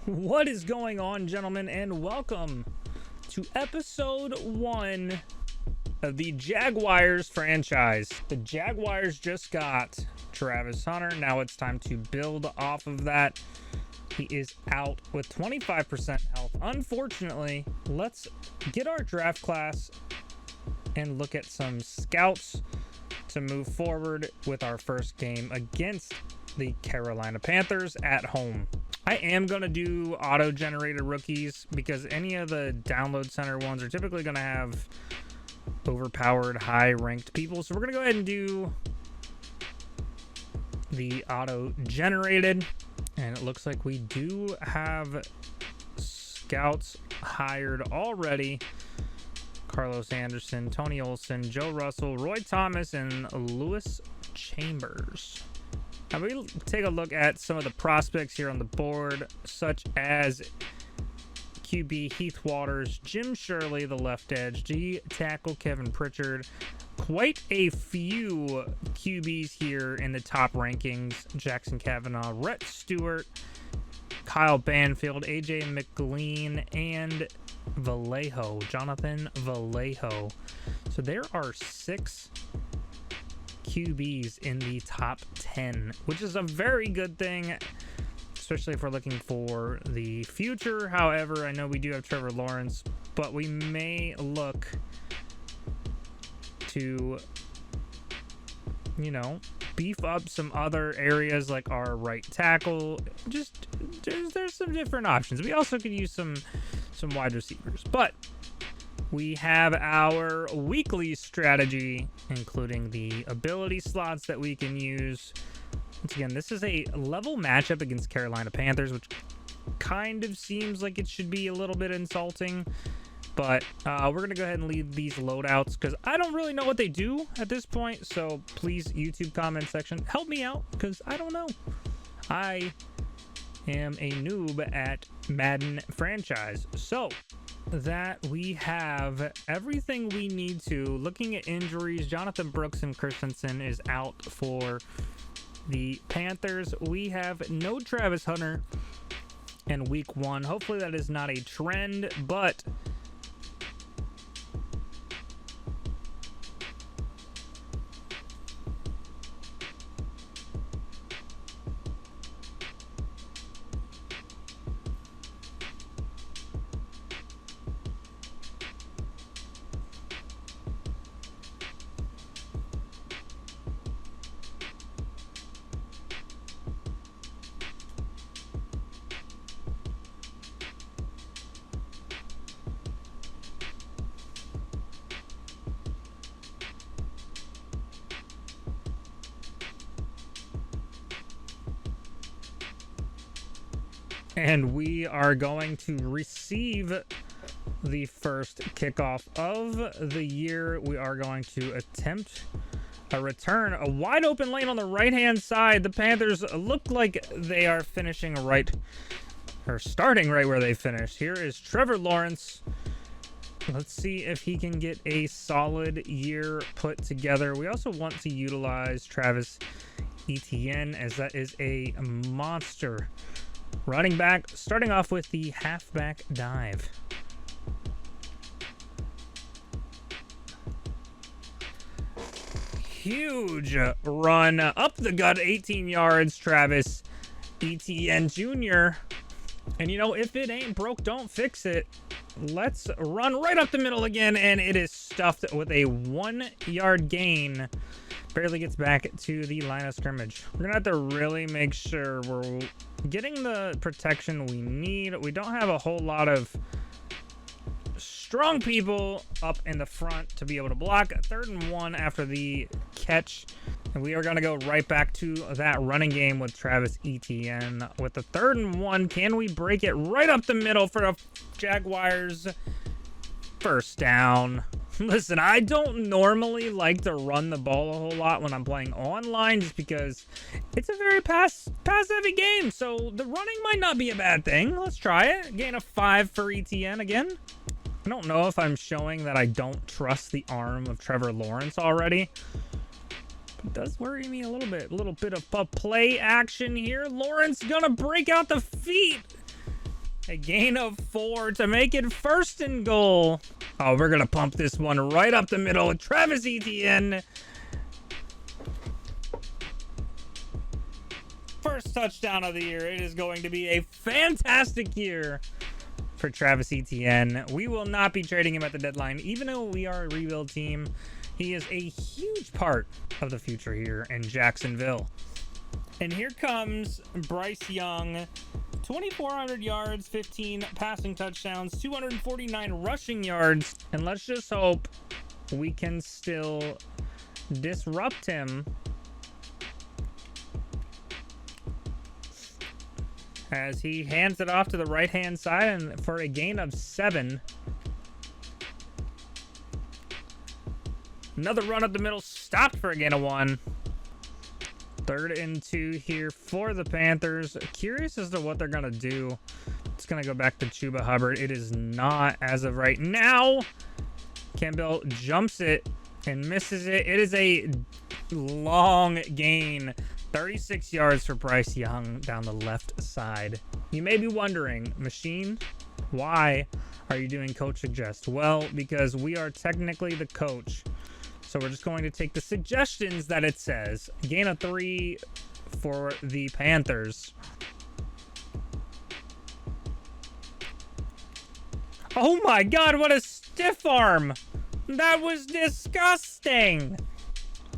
What is going on, gentlemen, and welcome to episode 1 of the Jaguars franchise. The Jaguars just got Travis Hunter. Now it's time to build off of that. He is out with 25% health. Unfortunately, let's get our draft class and look at some scouts to move forward with our first game against the Carolina Panthers at home. I am going to do auto-generated rookies because any of the download center ones are typically going to have overpowered, high-ranked people. So we're going to go ahead and do the auto-generated. And it looks like we do have scouts hired already. Carlos Anderson, Tony Olson, Joe Russell, Roy Thomas, and Lewis Chambers. Now we take a look at some of the prospects here on the board, such as QB Heath Waters, Jim Shirley, the left edge, D tackle Kevin Pritchard. Quite a few QBs here in the top rankings. Jackson Cavanaugh, Rhett Stewart, Kyle Banfield, AJ McLean, and Jonathan Vallejo. So there are 6 QBs in the top 10, which is a very good thing, especially if we're looking for the future. However, I know we do have Trevor Lawrence, but we may look to, beef up some other areas like our right tackle. Just there's some different options. We also could use some wide receivers, but we have our weekly strategy, including the ability slots that we can use. Once again, this is a level matchup against Carolina Panthers, which kind of seems like it should be a little bit insulting. But we're going to go ahead and leave these loadouts because I don't really know what they do at this point. So please, YouTube comment section, help me out because I don't know. I am a noob at Madden franchise. So that we have everything we need to. Looking at injuries, Jonathan Brooks and Christensen is out for the Panthers. We have no Travis Hunter in week 1. Hopefully that is not a trend, but and we are going to receive the first kickoff of the year. We are going to attempt a return. A wide open lane on the right-hand side. The Panthers look like they are finishing starting right where they finished. Here is Trevor Lawrence. Let's see if he can get a solid year put together. We also want to utilize Travis Etienne, as that is a monster running back, starting off with the halfback dive. Huge run up the gut, 18 yards, Travis Etienne Jr. And if it ain't broke, don't fix it. Let's run right up the middle again, and it is stuffed with a 1-yard gain. Barely gets back to the line of scrimmage. We're gonna have to really make sure we're getting the protection we need. We don't have a whole lot of strong people up in the front to be able to block. 3rd and 1 after the catch, and we are going to go right back to that running game with Travis Etienne with the 3rd and 1. Can we break it right up the middle for the Jaguars? First down. Listen, I don't normally like to run the ball a whole lot when I'm playing online, just because it's a very pass-heavy game, so the running might not be a bad thing. Let's try it. Gain of 5 for Etienne again. I don't know if I'm showing that I don't trust the arm of Trevor Lawrence already. It does worry me a little bit. A little bit of play action here. Lawrence gonna break out the feet. A gain of 4 to make it 1st and goal. Oh, we're going to pump this one right up the middle. Travis Etienne. First touchdown of the year. It is going to be a fantastic year for Travis Etienne. We will not be trading him at the deadline. Even though we are a rebuild team, he is a huge part of the future here in Jacksonville. And here comes Bryce Young. 2,400 yards, 15 passing touchdowns, 249 rushing yards. And let's just hope we can still disrupt him as he hands it off to the right-hand side and for a gain of 7. Another run up the middle, stopped for a gain of 1. 3rd and 2 here for the Panthers. Curious as to what they're going to do. It's going to go back to Chuba Hubbard. It is not as of right now. Campbell jumps it and misses it. It is a long gain. 36 yards for Bryce Young down the left side. You may be wondering, Machine, why are you doing Coach Suggest? Well, because we are technically the coach. So we're just going to take the suggestions that it says. Gain of 3 for the Panthers. Oh my God, what a stiff arm. That was disgusting.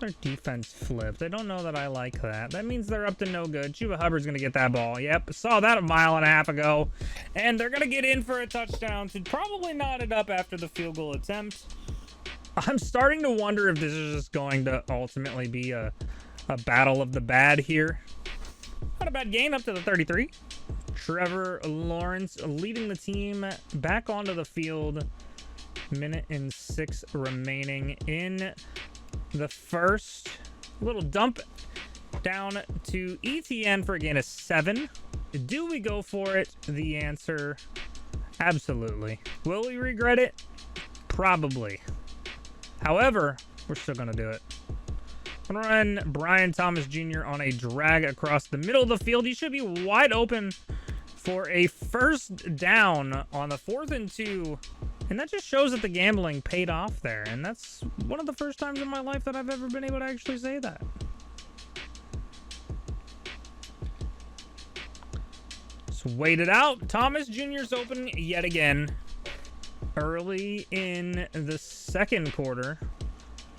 Our defense flipped. I don't know that I like that. That means they're up to no good. Chuba Hubbard's going to get that ball. Yep, saw that a mile and a half ago. And they're going to get in for a touchdown to probably knot it up after the field goal attempt. I'm starting to wonder if this is just going to ultimately be a battle of the bad here. Not a bad gain up to the 33. Trevor Lawrence leading the team back onto the field. 1:06 remaining in the first. Little dump down to ETN for a gain of 7. Do we go for it? The answer, absolutely. Will we regret it? Probably. However, we're still going to do it. I'm going to run Brian Thomas Jr. on a drag across the middle of the field. He should be wide open for a 1st down on the 4th and 2. And that just shows that the gambling paid off there. And that's one of the first times in my life that I've ever been able to actually say that. Just wait it out. Thomas Jr.'s open yet again. Early in the 2nd quarter.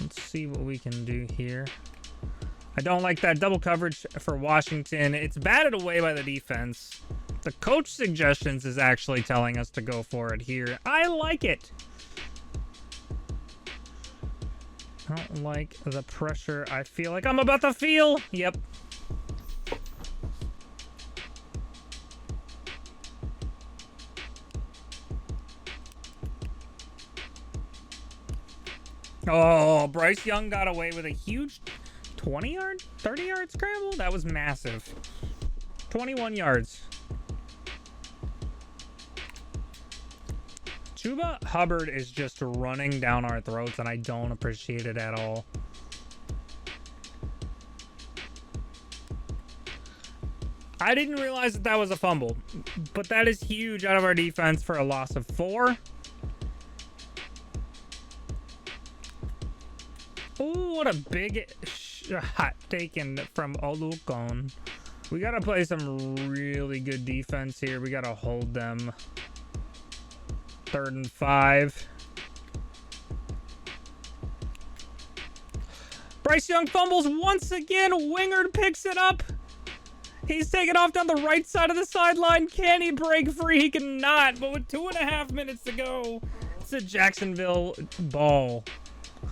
Let's see what we can do here. I don't like that double coverage for Washington. It's batted away by the defense. The coach suggestions is actually telling us to go for it here. I like it. I don't like the pressure I feel like I'm about to feel. Yep. Oh, Bryce Young got away with a huge 20-yard, 30-yard scramble. That was massive. 21 yards. Chuba Hubbard is just running down our throats, and I don't appreciate it at all. I didn't realize that that was a fumble, but that is huge out of our defense for a loss of 4. Ooh, what a big shot taken from Olukon. We got to play some really good defense here. We got to hold them. 3rd and 5. Bryce Young fumbles once again. Wingard picks it up. He's taken off down the right side of the sideline. Can he break free? He cannot. But with 2.5 minutes to go, it's a Jacksonville ball.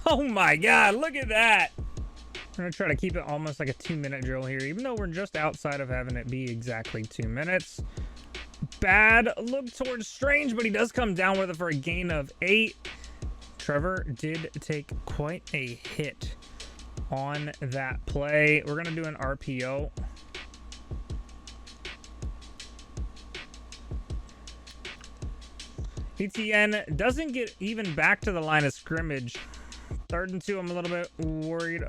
Oh my God, look at that. We're going to try to keep it almost like a 2-minute drill here, even though we're just outside of having it be exactly 2 minutes. Bad look towards Strange, but he does come down with it for a gain of 8. Trevor did take quite a hit on that play. We're going to do an RPO. ETN doesn't get even back to the line of scrimmage. 3rd and 2, I'm a little bit worried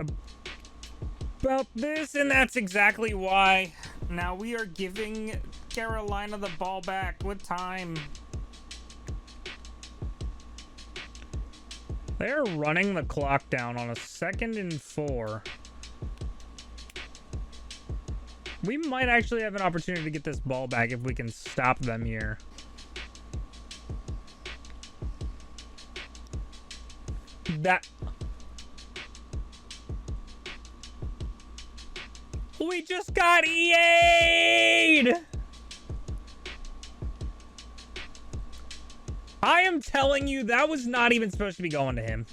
about this, and that's exactly why. Now we are giving Carolina the ball back with time. They're running the clock down on a 2nd and 4. We might actually have an opportunity to get this ball back if we can stop them here. We just got EA'd! I am telling you, that was not even supposed to be going to him.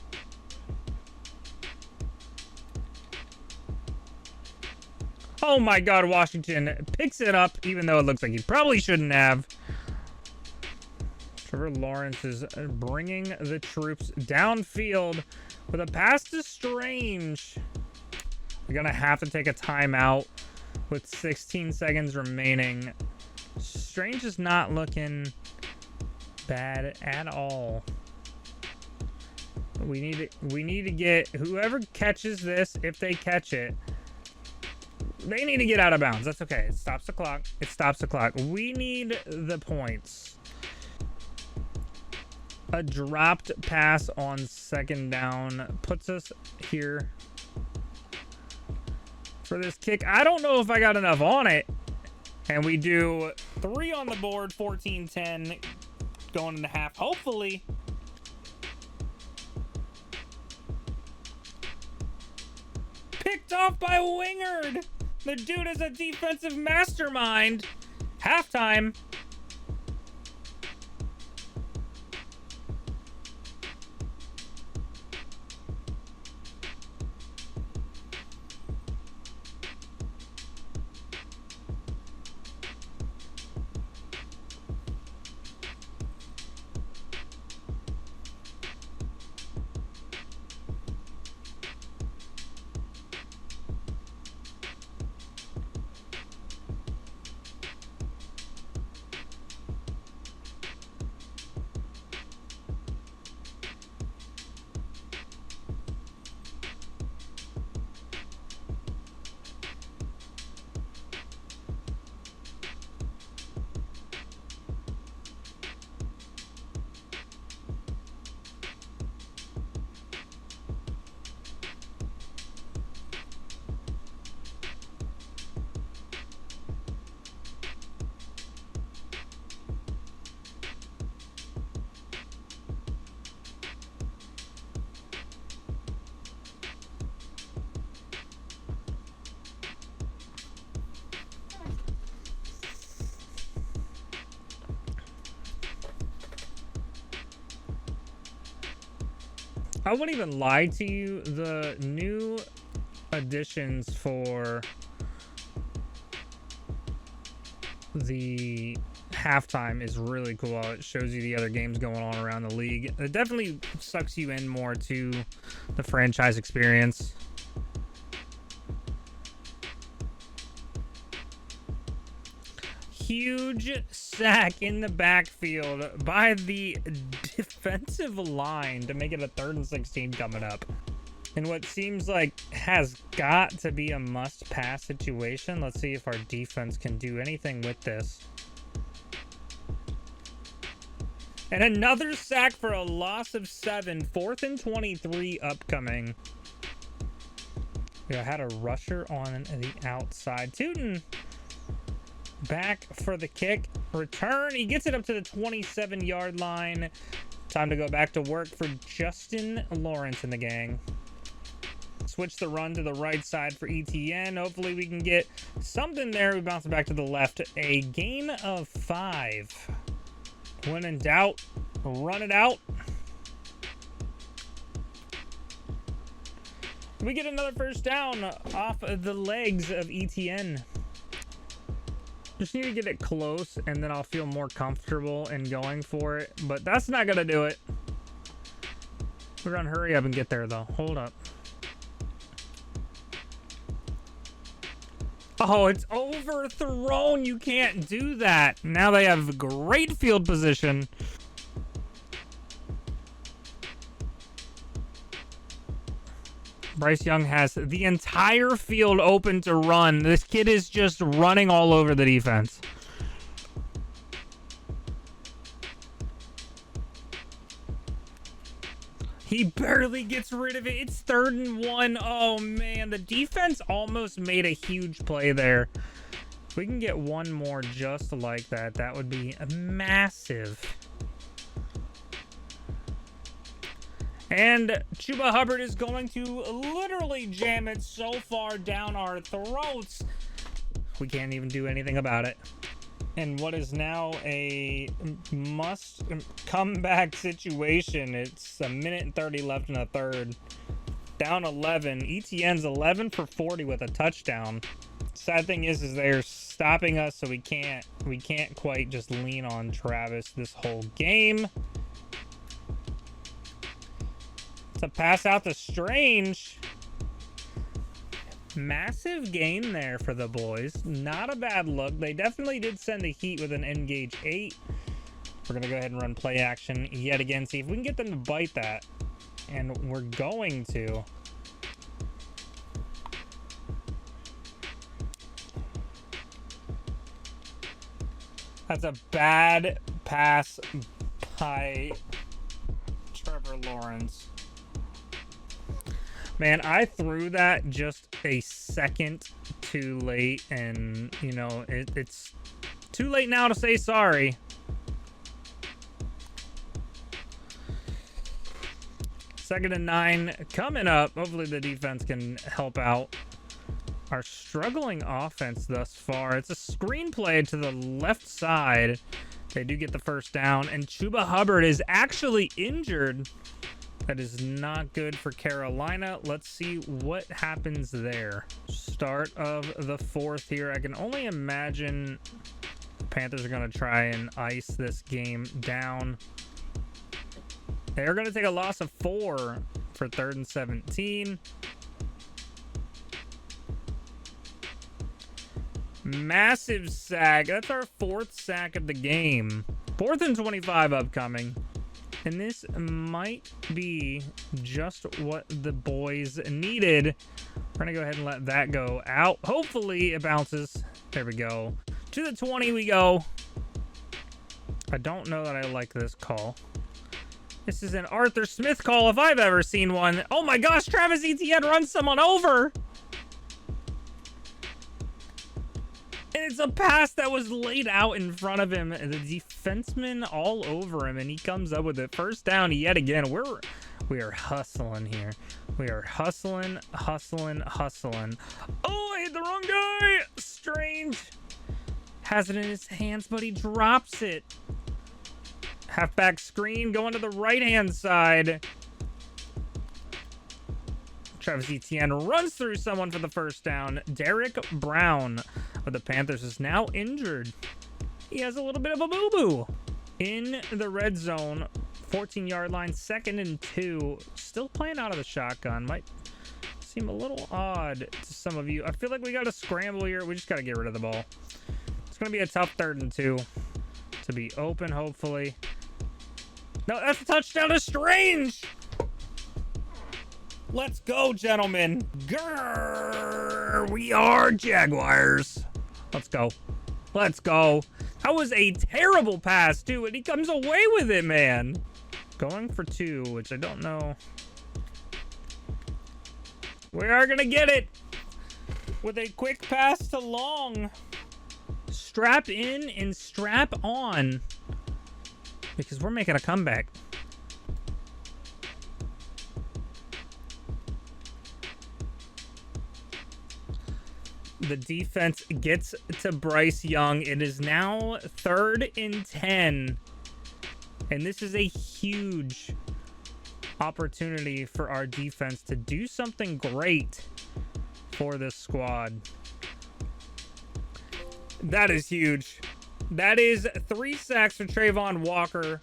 Oh my God, Washington picks it up, even though it looks like he probably shouldn't have. Trevor Lawrence is bringing the troops downfield with a pass to Strange. We're going to have to take a timeout with 16 seconds remaining. Strange is not looking bad at all. We need to get whoever catches this, if they catch it, they need to get out of bounds. That's okay. It stops the clock. It stops the clock. We need the points. A dropped pass on 2nd down puts us here for this kick. I don't know if I got enough on it. And we do 3 on the board, 14-10 going into half, hopefully. Picked off by Wingard. The dude is a defensive mastermind. Halftime. I wouldn't even lie to you. The new additions for the halftime is really cool. It shows you the other games going on around the league. It definitely sucks you in more to the franchise experience. Huge sack in the backfield by the defensive line to make it a 3rd and 16 coming up. In what seems like has got to be a must-pass situation. Let's see if our defense can do anything with this. And another sack for a loss of 7. 4th and 23 upcoming. We had a rusher on the outside. Tootin back for the kick. Return. He gets it up to the 27-yard line. Time to go back to work for Justin Lawrence and the gang. Switch the run to the right side for ETN. Hopefully we can get something there. We bounce it back to the left. A gain of 5. When in doubt, run it out. We get another first down off of the legs of ETN. Just need to get it close, and then I'll feel more comfortable in going for it. But that's not going to do it. We're going to hurry up and get there, though. Hold up. Oh, it's overthrown. You can't do that. Now they have great field position. Bryce Young has the entire field open to run. This kid is just running all over the defense. He barely gets rid of it. It's 3rd and 1. Oh, man. The defense almost made a huge play there. If we can get one more just like that, that would be massive. And Chuba Hubbard is going to literally jam it so far down our throats, we can't even do anything about it. And what is now a must comeback situation. It's 1:30 left in the third. Down 11. ETN's 11 for 40 with a touchdown. Sad thing is they're stopping us, so we can't quite just lean on Travis this whole game. It's a pass out to Strange. Massive gain there for the boys. Not a bad look. They definitely did send the heat with an engage 8. We're going to go ahead and run play action yet again. See if we can get them to bite that. And we're going to. That's a bad pass by Trevor Lawrence. Man, I threw that just a second too late, and, you know, it's too late now to say sorry. Second and 9 coming up. Hopefully the defense can help out our struggling offense thus far. It's a screenplay to the left side. They do get the first down, and Chuba Hubbard is actually injured. That is not good for Carolina. Let's see what happens there. Start of the fourth here. I can only imagine the Panthers are going to try and ice this game down. They're going to take a loss of 4 for 3rd and 17. Massive sack. That's our 4th sack of the game. 4th and 25 upcoming. And this might be just what the boys needed. We're going to go ahead and let that go out. Hopefully it bounces. There we go. To the 20 we go. I don't know that I like this call. This is an Arthur Smith call if I've ever seen one. Oh my gosh, Travis Etienne runs someone over. And it's a pass that was laid out in front of him, and the defenseman all over him, and he comes up with it. First down yet again. We are hustling here. We are hustling. Oh, I hit the wrong guy. Strange. Has it in his hands, but he drops it. Halfback screen going to the right-hand side. Travis Etienne runs through someone for the first down. Derek Brown of the Panthers is now injured. He has a little bit of a boo-boo. In the red zone, 14-yard line, 2nd and 2. Still playing out of the shotgun. Might seem a little odd to some of you. I feel like we got to scramble here. We just got to get rid of the ball. It's going to be a tough 3rd and 2 to be open, hopefully. No, that's a touchdown to Strange. Let's go, gentlemen. Grrr, we are Jaguars. Let's go. Let's go. That was a terrible pass, too, and he comes away with it, man. Going for 2, which I don't know. We are going to get it with a quick pass to Long. Strap in and strap on, because we're making a comeback. The defense gets to Bryce Young. It is now 3rd and 10. And this is a huge opportunity for our defense to do something great for this squad. That is huge. That is 3 sacks for Trayvon Walker.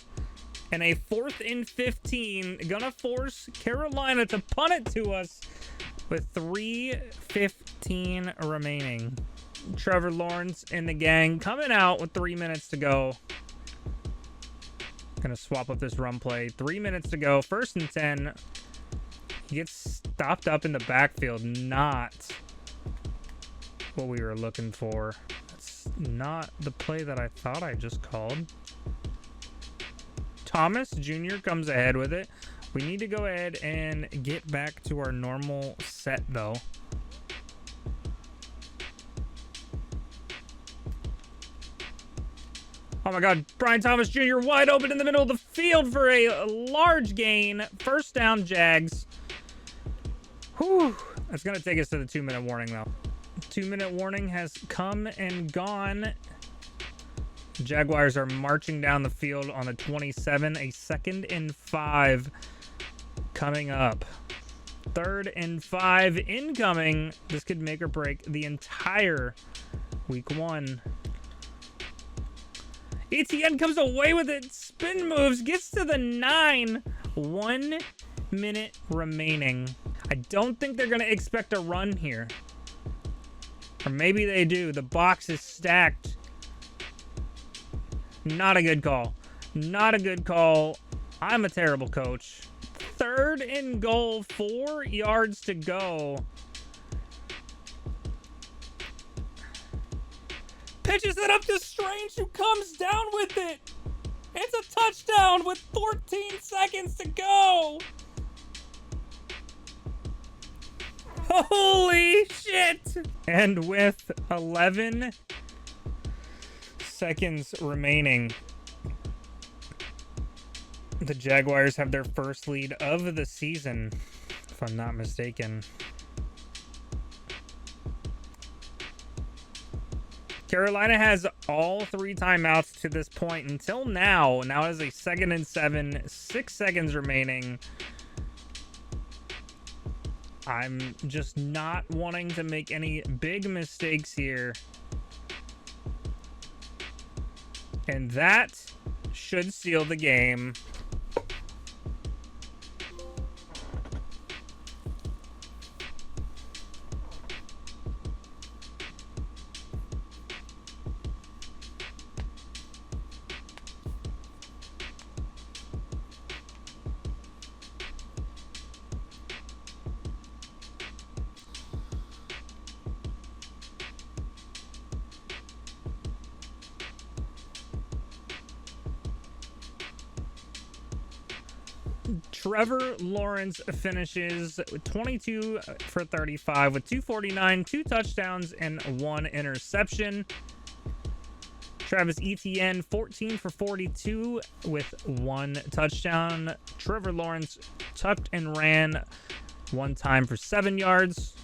And a 4th and 15. Gonna force Carolina to punt it to us with 3:15 remaining. Trevor Lawrence and the gang coming out with 3 minutes to go. Gonna swap up this run play. 3 minutes to go. 1st and 10. He gets stopped up in the backfield. Not what we were looking for. That's not the play that I thought I just called. Thomas Jr. comes ahead with it. We need to go ahead and get back to our normal set, though. Oh my God, Brian Thomas Jr. wide open in the middle of the field for a large gain. First down, Jags. Whew. That's going to take us to the 2-minute warning, though. 2-minute warning has come and gone. The Jaguars are marching down the field on the 27. A 2nd and 5 coming up. 3rd and 5 incoming. This could make or break the entire week 1. ETN comes away with it, spin moves, gets to the 9. 1 minute remaining. I don't think they're going to expect a run here. Or maybe they do. The box is stacked. Not a good call. Not a good call. I'm a terrible coach. 3rd and goal, 4 yards to go. Pitches it up to Strange, who comes down with it. It's a touchdown with 14 seconds to go. Holy shit! And with 11 seconds remaining, the Jaguars have their first lead of the season, if I'm not mistaken. Carolina has all 3 timeouts to this point until now. Now it is a 2nd and 7, 6 seconds remaining. I'm just not wanting to make any big mistakes here. And that should seal the game. Trevor Lawrence finishes 22 for 35 with 249, 2 touchdowns, and 1 interception. Travis Etienne, 14 for 42 with 1 touchdown. Trevor Lawrence tucked and ran 1 time for 7 yards.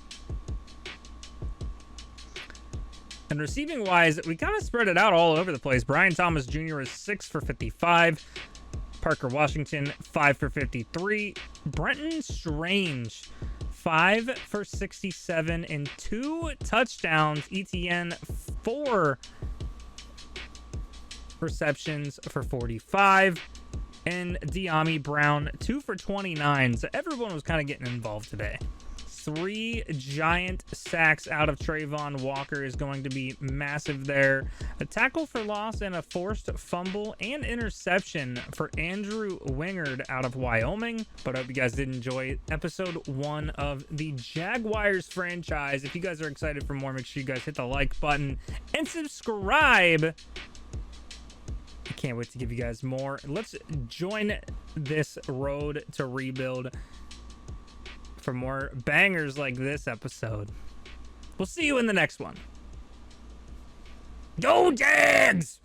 And receiving wise, we kind of spread it out all over the place. Brian Thomas Jr. is 6 for 55. Parker Washington, 5 for 53. Brenton Strange, 5 for 67 and 2 touchdowns. ETN, 4 receptions for 45. And De'Ami Brown, 2 for 29. So everyone was kind of getting involved today. 3 giant sacks out of Trayvon Walker is going to be massive there. A tackle for loss and a forced fumble and interception for Andrew Wingard out of Wyoming. But I hope you guys did enjoy episode 1 of the Jaguars franchise. If you guys are excited for more, make sure you guys hit the like button and subscribe. I can't wait to give you guys more. Let's join this road to rebuild for more bangers like this episode. We'll see you in the next one. Go Jags!